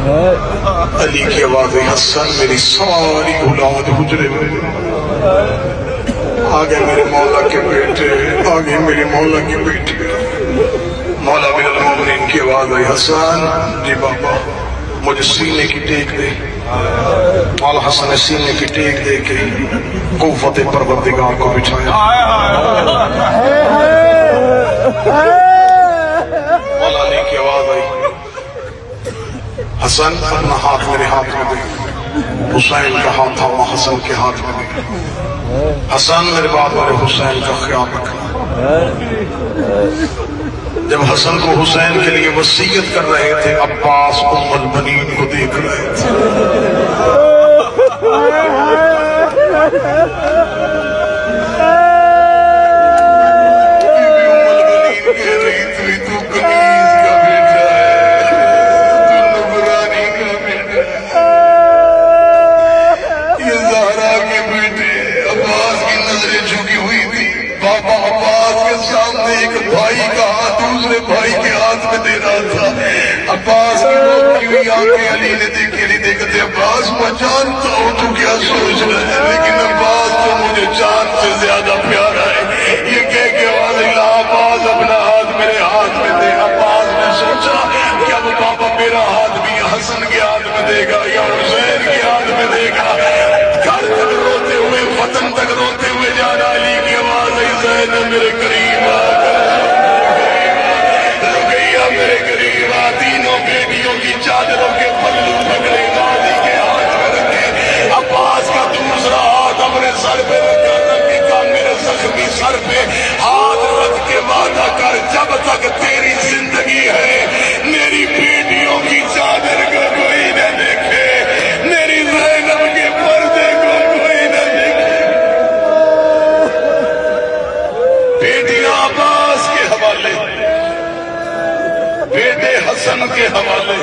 علی کی آواز حسن میری ساری اولاد حجرے میں آگے میرے مولا کے بیٹے، آگے میرے مولا کے بیٹے، مولا من المومنین کی آواز آئی حسن جی بابا مجھے سینے کی ٹیک دے. مولا حسن نے سینے کی ٹیک دے کے قوت پروردگار کو بٹھایا. مولا علی کی آواز آئی حسن اپنا ہاتھ میرے ہاتھ میں دے. حسین کا ہاتھ تھا وہ حسن کے ہاتھ میں دے. حسن میرے بعد والے حسین کا خیال رکھنا. جب حسن کو حسین کے لیے وصیت کر رہے تھے عباس ام البنین کو دیکھ رہے تھے. بھائی کے ہاتھ میں دے رہا تھا. عباس کی روکی ہوئی آنکھیں علی نے دیکھے نہیں دیکھتے. عباس میں جانتا ہوں تو کیا سوچ رہا ہے، لیکن عباس تو مجھے جان سے زیادہ پیارا ہے. یہ کہہ کے آواز الا عباس اپنا ہاتھ میرے ہاتھ میں دے. عباس نے سوچا کہ اب بابا میرا ہاتھ بھی حسن کے ہاتھ میں دے گا یا حسین کے ہاتھ میں دے گا. گھر تک روتے ہوئے وطن تک روتے ہوئے جانا. علی کی آواز آئی زینب میرے قریب آ میرے قریب آ. تینوں بیٹیوں کی چادروں کے پلو پکڑے دادی کے ہاتھ میں رکھے. عباس کا دوسرا ہاتھ اپنے سر پہ رکھا. رکھے کا میرے زخمی سر پہ ہاتھ رکھ کے وعدہ کر جب تک تیری زندگی ہے میری بیٹیوں کی چادر کو کوئی نہ دیکھے، میری زینب کے پردے کو کوئی نہ دیکھے. بیٹیاں عباس کے حوالے، بیٹے حسن کے حوالے.